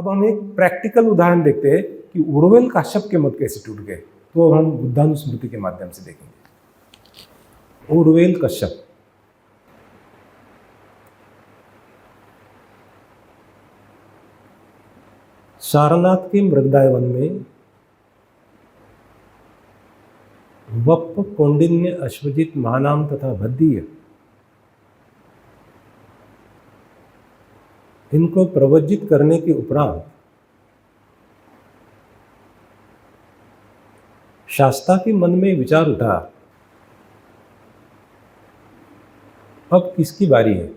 अब हम एक प्रैक्टिकल उदाहरण देखते हैं कि उर्वेल काश्यप के मत कैसे टूट गए, तो हम बुद्धानुस्मृति के माध्यम से देखेंगे। उर्वेल कश्यप सारनाथ के मृगदाय वन में वप्प, कौंडिन्य, अश्वजित, महानाम तथा भद्दीय इनको प्रवज्जित करने के उपरांत शास्ता के मन में विचार उठा, अब किसकी बारी है।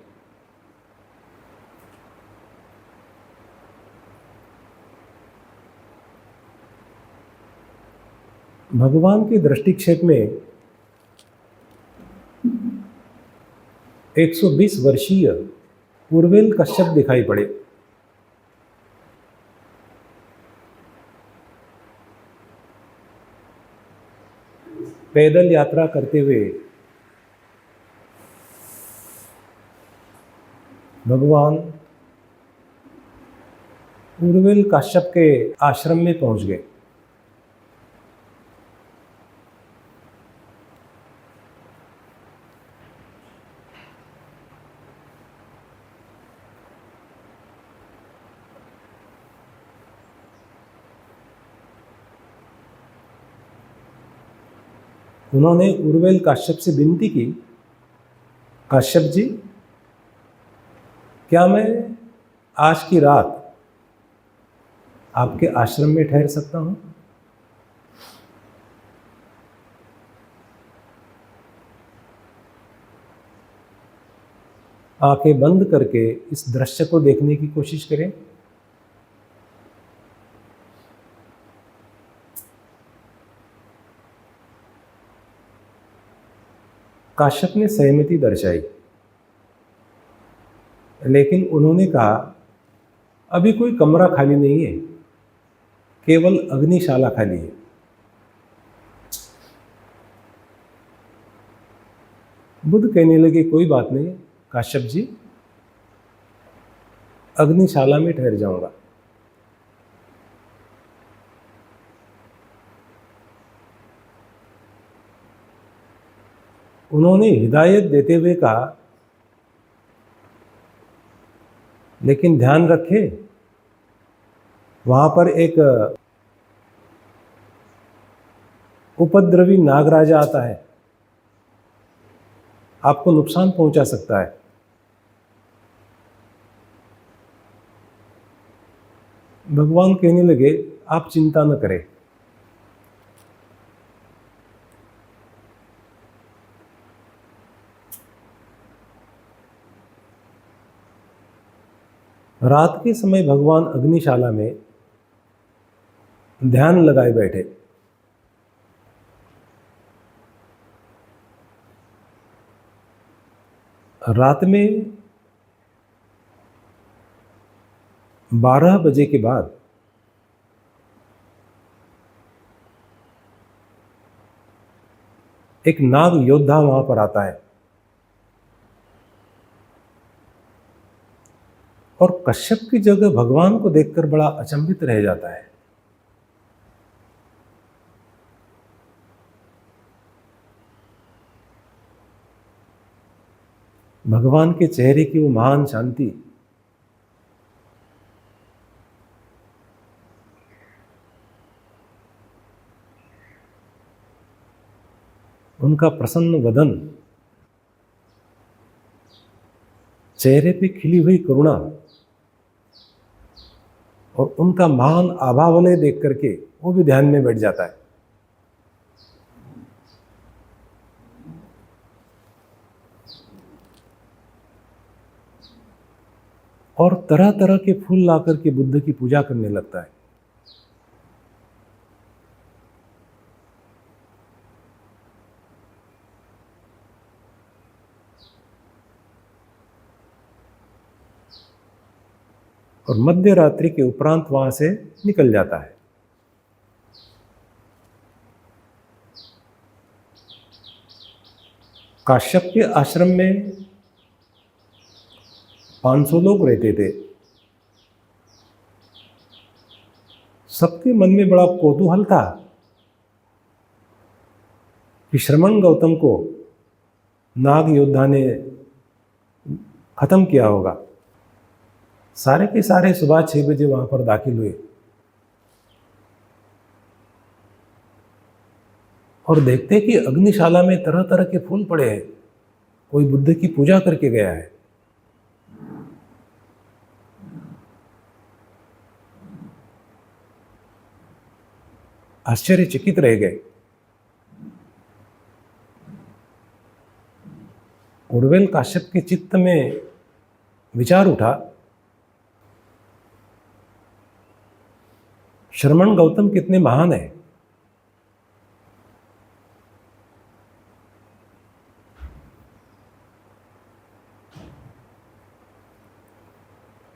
भगवान के दृष्टिक्षेप में 120 वर्षीय उर्वेल कश्यप दिखाई पड़े। पैदल यात्रा करते हुए भगवान उर्वेल काश्यप के आश्रम में पहुंच गए। उन्होंने उर्वेल काश्यप से विनती की, काश्यप जी, क्या मैं आज की रात आपके आश्रम में ठहर सकता हूं? आंखें बंद करके इस दृश्य को देखने की कोशिश करें। काश्यप ने सहमति दर्शाई, लेकिन उन्होंने कहा, अभी कोई कमरा खाली नहीं है, केवल अग्निशाला खाली है। बुद्ध कहने लगे, कोई बात नहीं काश्यप जी, अग्निशाला में ठहर जाऊंगा। उन्होंने हिदायत देते हुए कहा, लेकिन ध्यान रखें, वहां पर एक उपद्रवी नागराजा आता है, आपको नुकसान पहुंचा सकता है। भगवान कहने लगे, आप चिंता न करें, रात के समय भगवान अग्निशाला में ध्यान लगाए बैठे। रात में 12 बजे के बाद एक नाग योद्धा वहां पर आता है और कश्यप की जगह भगवान को देखकर बड़ा अचंभित रह जाता है। भगवान के चेहरे की वो महान शांति, उनका प्रसन्न वदन, चेहरे पे खिली हुई करुणा और उनका महान आभावलय देख करके वो भी ध्यान में बैठ जाता है। और तरह तरह के फूल ला करके बुद्ध की पूजा करने लगता है। और मध्य रात्रि के उपरांत वहां से निकल जाता है। काश्यप के आश्रम में 500 लोग रहते थे। सबके मन में बड़ा कौतूहल था कि श्रमण गौतम को नाग योद्धा ने खत्म किया होगा। सारे के सारे सुबह 6 बजे वहां पर दाखिल हुए और देखते कि अग्निशाला में तरह तरह के फूल पड़े हैं। कोई बुद्ध की पूजा करके गया है। आश्चर्यचकित रह गए। उर्वेल काश्यप के चित्त में विचार उठा, श्रमण गौतम कितने महान है।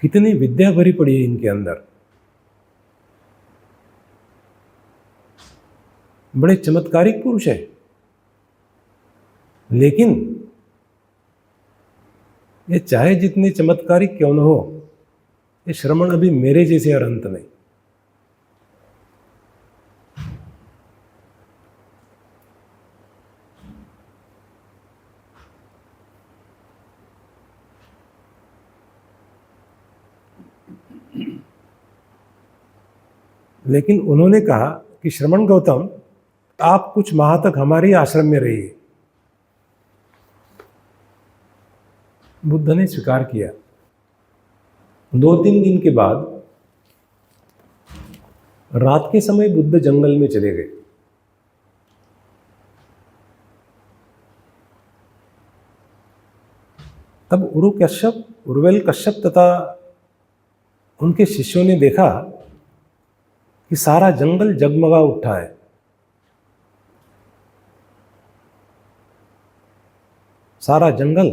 कितनी विद्या भरी पड़ी है इनके अंदर। बड़े चमत्कारिक पुरुष है। लेकिन ये चाहे जितने चमत्कारिक क्यों न हो, ये श्रमण अभी मेरे जैसे अरंत नहीं। लेकिन उन्होंने कहा कि श्रमण गौतम, आप कुछ माह तक हमारे ही आश्रम में रहिए। बुद्ध ने स्वीकार किया। 2-3 दिन के बाद रात के समय बुद्ध जंगल में चले गए। तब उर्वेल कश्यप तथा उनके शिष्यों ने देखा कि सारा जंगल जगमगा उठा है। सारा जंगल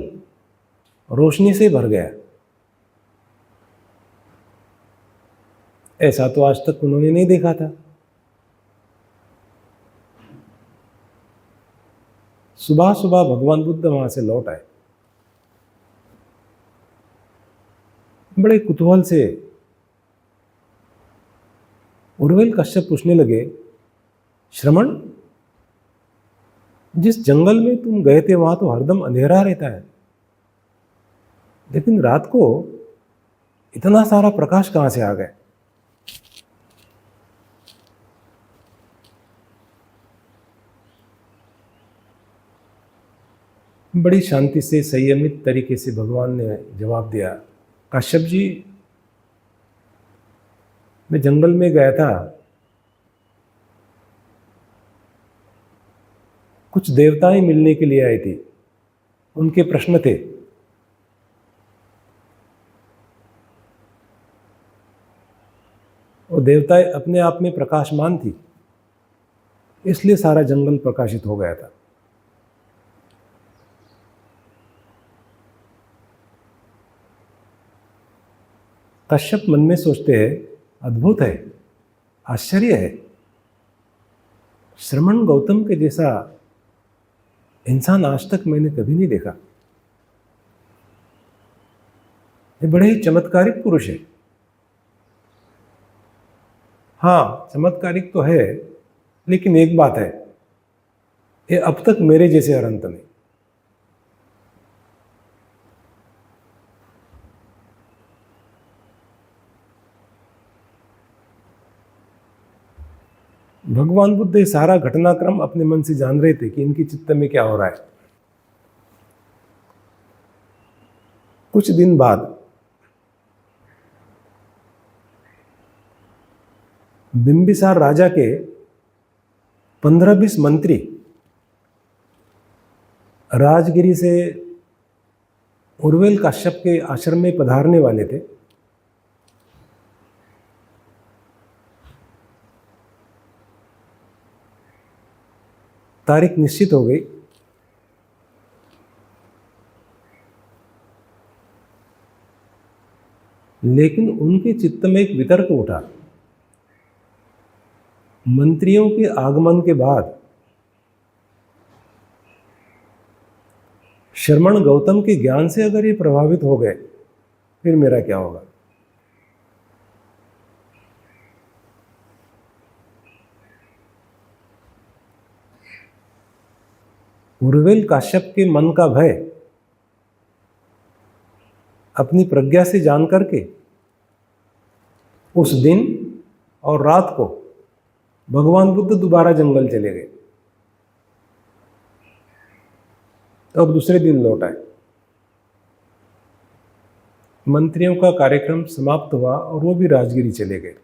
रोशनी से भर गया। ऐसा तो आज तक उन्होंने नहीं देखा था। सुबह सुबह भगवान बुद्ध वहां से लौट आए। बड़े कुतूहल से उर्वेल कश्यप पूछने लगे, श्रमण, जिस जंगल में तुम गए थे वहां तो हरदम अंधेरा रहता है, लेकिन रात को इतना सारा प्रकाश कहां से आ गया? बड़ी शांति से संयमित तरीके से भगवान ने जवाब दिया, काश्यप जी, मैं जंगल में गया था। कुछ देवताएं मिलने के लिए आई थी। उनके प्रश्न थे। वो देवताएं अपने आप में प्रकाशमान थी, इसलिए सारा जंगल प्रकाशित हो गया था। कश्यप मन में सोचते हैं, अद्भुत है, आश्चर्य है। श्रमण गौतम के जैसा इंसान आज तक मैंने कभी नहीं देखा। ये बड़े ही चमत्कारिक पुरुष है। हाँ, चमत्कारिक तो है, लेकिन एक बात है, ये अब तक मेरे जैसे अरंत नहीं। भगवान बुद्ध ये सारा घटनाक्रम अपने मन से जान रहे थे कि इनके चित्त में क्या हो रहा है। कुछ दिन बाद बिंबिसार राजा के 15-20 मंत्री राजगिरी से उर्वेल काश्यप के आश्रम में पधारने वाले थे। तारीख निश्चित हो गई। लेकिन उनके चित्त में एक वितर्क उठा। मंत्रियों के आगमन के बाद श्रमण गौतम के ज्ञान से अगर ये प्रभावित हो गए, फिर मेरा क्या होगा? उर्विल काश्यप के मन का भय अपनी प्रज्ञा से जान करके उस दिन और रात को भगवान बुद्ध दोबारा जंगल चले गए और दूसरे दिन लौट आए। मंत्रियों का कार्यक्रम समाप्त हुआ और वो भी राजगिरी चले गए।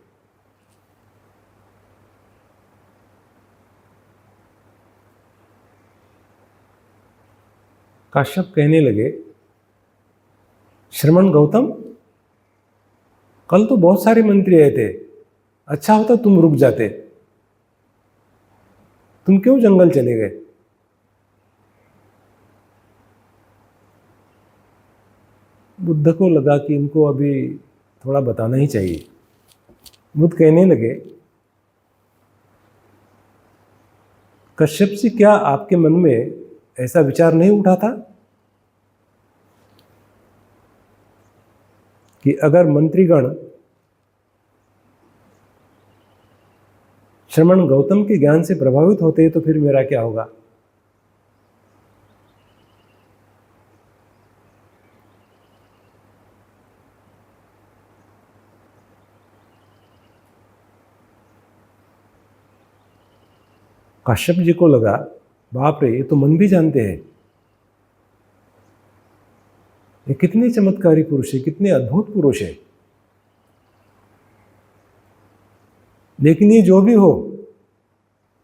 काश्यप कहने लगे, श्रमण गौतम, कल तो बहुत सारे मंत्री आए थे, अच्छा होता तुम रुक जाते, तुम क्यों जंगल चले गए? बुद्ध को लगा कि इनको अभी थोड़ा बताना ही चाहिए। बुद्ध कहने लगे, कश्यप जी, क्या आपके मन में ऐसा विचार नहीं उठा था कि अगर मंत्रीगण श्रमण गौतम के ज्ञान से प्रभावित होते तो फिर मेरा क्या होगा? काश्यप जी को लगा, बाप रे, ये तो मन भी जानते हैं, ये कितने चमत्कारी पुरुष है, कितने अद्भुत पुरुष है। लेकिन ये जो भी हो,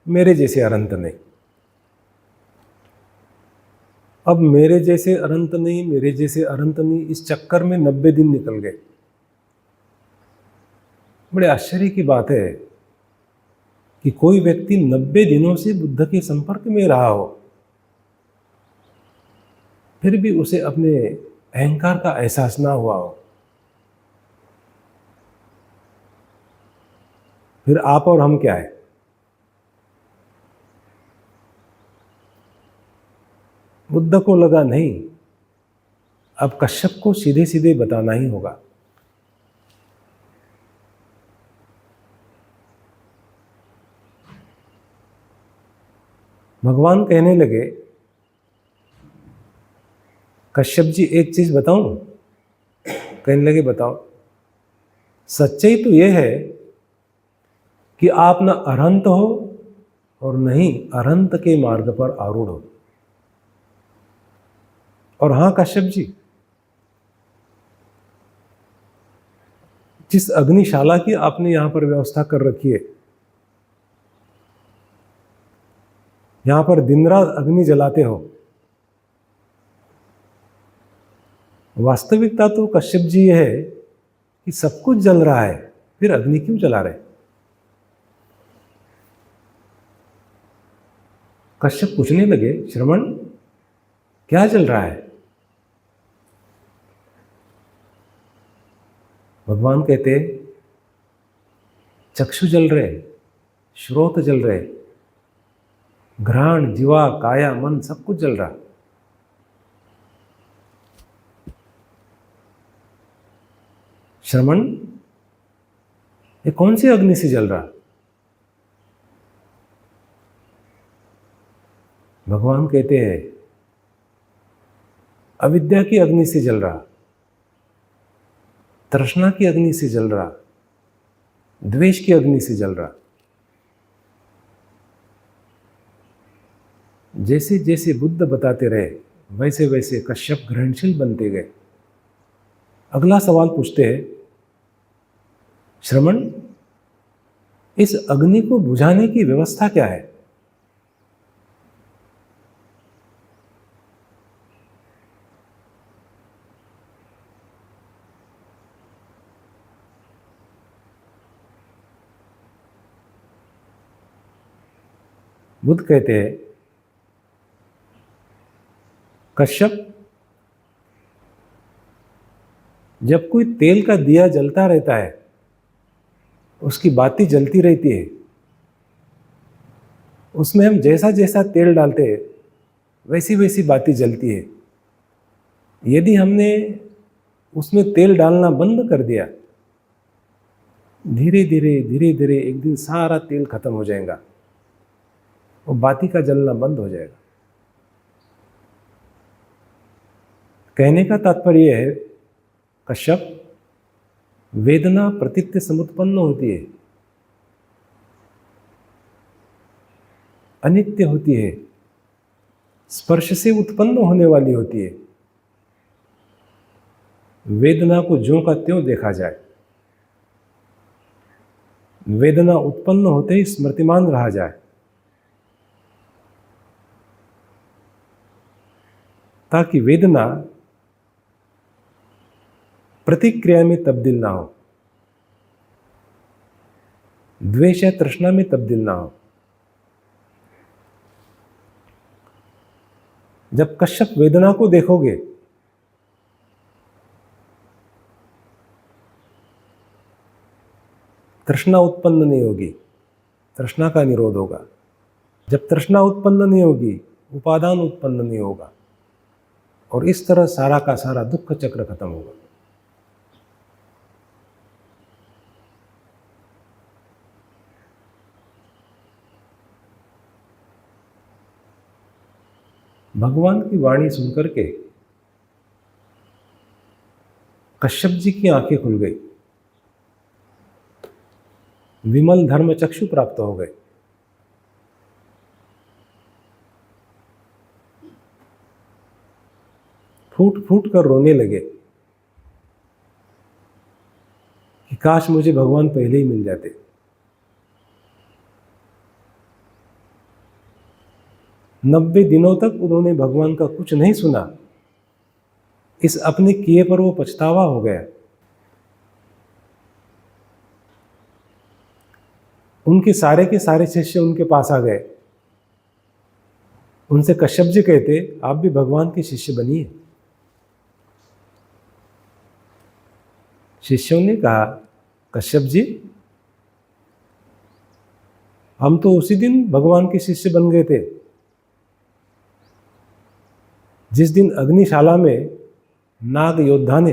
मेरे जैसे अनंत नहीं। अब मेरे जैसे अनंत नहीं, मेरे जैसे अनंत नहीं, इस चक्कर में 90 दिन निकल गए। बड़े आश्चर्य की बात है कि कोई व्यक्ति 90 दिनों से बुद्ध के संपर्क में रहा हो, फिर भी उसे अपने अहंकार का एहसास ना हुआ हो। फिर आप और हम क्या है? बुद्ध को लगा, नहीं, अब कश्यप को सीधे सीधे बताना ही होगा। भगवान कहने लगे, कश्यप जी, एक चीज बताऊं? कहने लगे, बताओ। सच्चाई तो यह है कि आप न अरहंत हो और न ही अरहंत के मार्ग पर आरूढ़ हो। और हां कश्यप जी, जिस अग्निशाला की आपने यहां पर व्यवस्था कर रखी है, यहां पर दिन रात अग्नि जलाते हो, वास्तविकता तो कश्यप जी यह है कि सब कुछ जल रहा है, फिर अग्नि क्यों जला रहे? कश्यप पूछने लगे, श्रमण, क्या जल रहा है? भगवान कहते, चक्षु जल रहे, श्रोत जल रहे, घ्राण, जीवा, काया, मन, सब कुछ जल रहा। श्रमण, ये कौन सी अग्नि से जल रहा? भगवान कहते हैं, अविद्या की अग्नि से जल रहा, तृष्णा की अग्नि से जल रहा, द्वेष की अग्नि से जल रहा। जैसे जैसे बुद्ध बताते रहे, वैसे वैसे कश्यप ग्रहणशील बनते गए। अगला सवाल पूछते हैं, श्रमण, इस अग्नि को बुझाने की व्यवस्था क्या है? बुद्ध कहते हैं, कश्यप, जब कोई तेल का दिया जलता रहता है, उसकी बाती जलती रहती है, उसमें हम जैसा जैसा तेल डालते हैं वैसी वैसी बाती जलती है। यदि हमने उसमें तेल डालना बंद कर दिया, धीरे धीरे धीरे धीरे एक दिन सारा तेल खत्म हो जाएगा और बाती का जलना बंद हो जाएगा। कहने का तात्पर्य है कश्यप, वेदना प्रतित्य समुत्पन्न होती है, अनित्य होती है, स्पर्श से उत्पन्न होने वाली होती है। वेदना को ज्यों का त्यों देखा जाए, वेदना उत्पन्न होते ही स्मृतिमान रहा जाए, ताकि वेदना प्रतिक्रिया में तब्दील ना हो, द्वेष या तृष्णा में तब्दील ना हो। जब कश्यप वेदना को देखोगे तृष्णा उत्पन्न नहीं होगी, तृष्णा का निरोध होगा। जब तृष्णा उत्पन्न नहीं होगी, उपादान उत्पन्न नहीं होगा, और इस तरह सारा का सारा दुख चक्र खत्म होगा। भगवान की वाणी सुनकर के कश्यप जी की आंखें खुल गई, विमल धर्म चक्षु प्राप्त हो गए। फूट फूट कर रोने लगे कि काश मुझे भगवान पहले ही मिल जाते। नब्बे दिनों तक उन्होंने भगवान का कुछ नहीं सुना। इस अपने किए पर वो पछतावा हो गया। उनके सारे के सारे शिष्य उनके पास आ गए। उनसे कश्यप जी कहते, आप भी भगवान के शिष्य बनिए। शिष्यों ने कहा, कश्यप जी, हम तो उसी दिन भगवान के शिष्य बन गए थे जिस दिन अग्निशाला में नाग योद्धा ने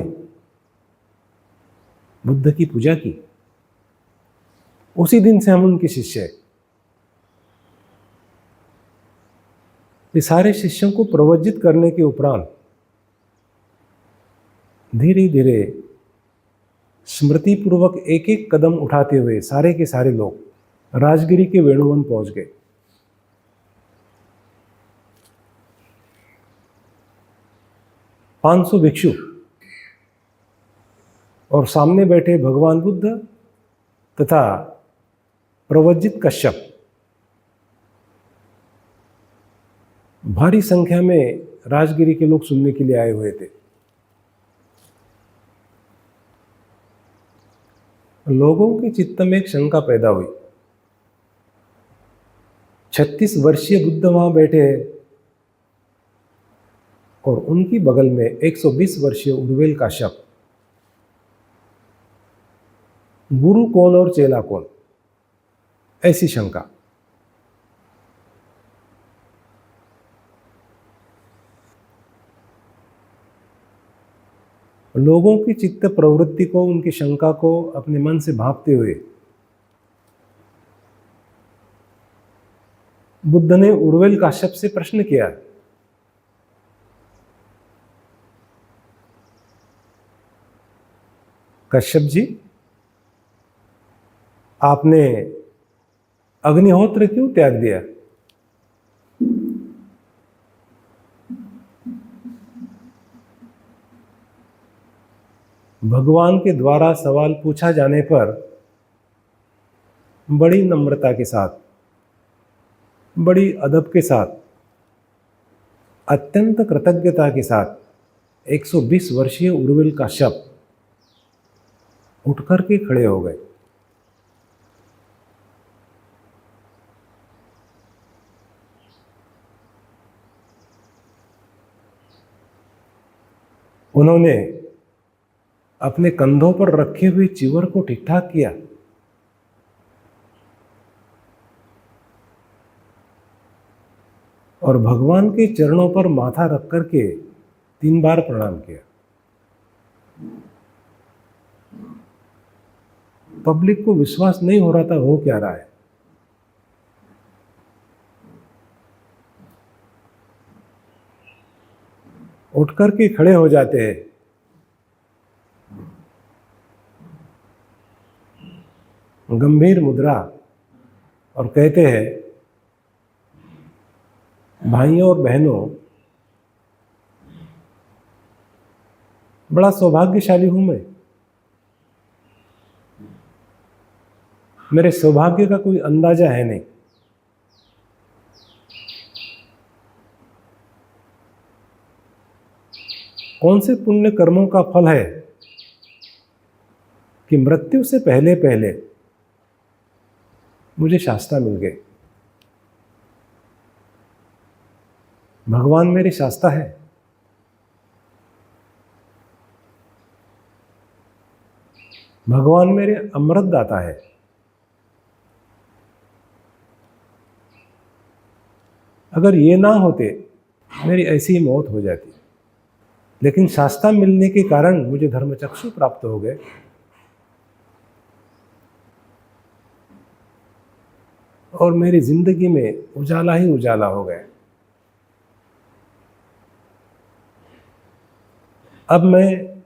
बुद्ध की पूजा की। उसी दिन से हम उनके शिष्य हैं। ये सारे शिष्यों को प्रवज्जित करने के उपरांत धीरे धीरे स्मृति पूर्वक एक एक कदम उठाते हुए सारे के सारे लोग राजगिरी के वेणुवन पहुंच गए। पांच 500 भिक्षु और सामने बैठे भगवान बुद्ध तथा प्रवज्जित कश्यप, भारी संख्या में राजगिरी के लोग सुनने के लिए आए हुए थे। लोगों के चित्त में एक शंका पैदा हुई। 36 वर्षीय बुद्ध वहां बैठे हैं और उनकी बगल में 120 वर्षीय उर्वेल काश्यप। गुरु कौन और चेला कौन, ऐसी शंका। लोगों की चित्त प्रवृत्ति को, उनकी शंका को अपने मन से भांपते हुए बुद्ध ने उर्वेल काश्यप से प्रश्न किया, कश्यप जी, आपने अग्निहोत्र क्यों त्याग दिया? भगवान के द्वारा सवाल पूछा जाने पर बड़ी नम्रता के साथ, बड़ी अदब के साथ, अत्यंत कृतज्ञता के साथ 120 वर्षीय उर्वेल काश्यप उठकर के खड़े हो गए। उन्होंने अपने कंधों पर रखे हुए चिवर को ठीक ठाक किया और भगवान के चरणों पर माथा रख करके 3 बार प्रणाम किया। पब्लिक को विश्वास नहीं हो रहा था हो क्या रहा है। उठ कर के खड़े हो जाते हैं, गंभीर मुद्रा, और कहते हैं, भाइयों और बहनों, बड़ा सौभाग्यशाली हूं मैं। मेरे सौभाग्य का कोई अंदाजा है नहीं। कौन से पुण्य कर्मों का फल है कि मृत्यु से पहले पहले मुझे शास्ता मिल गए। भगवान मेरे शास्ता है। भगवान मेरे अमृत दाता है। अगर ये ना होते, मेरी ऐसी ही मौत हो जाती। लेकिन शास्ता मिलने के कारण मुझे धर्मचक्षु प्राप्त हो गए। और मेरी जिंदगी में उजाला ही उजाला हो गए। अब मैं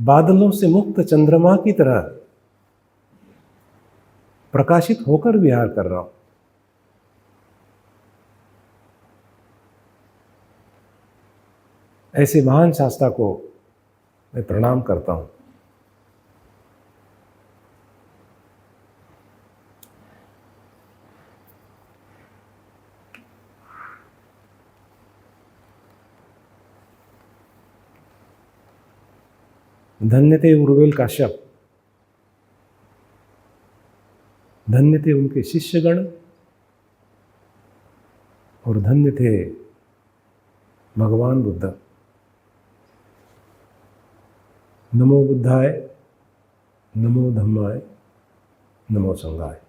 बादलों से मुक्त चंद्रमा की तरह प्रकाशित होकर विहार कर रहा हूं। ऐसे महान शास्ता को मैं प्रणाम करता हूं। धन्य थे उर्वेल काश्यप, धन्य थे उनके शिष्यगण, और धन्य थे भगवान बुद्ध। नमो बुद्धाय, नमो धम्माय, नमो संघाय।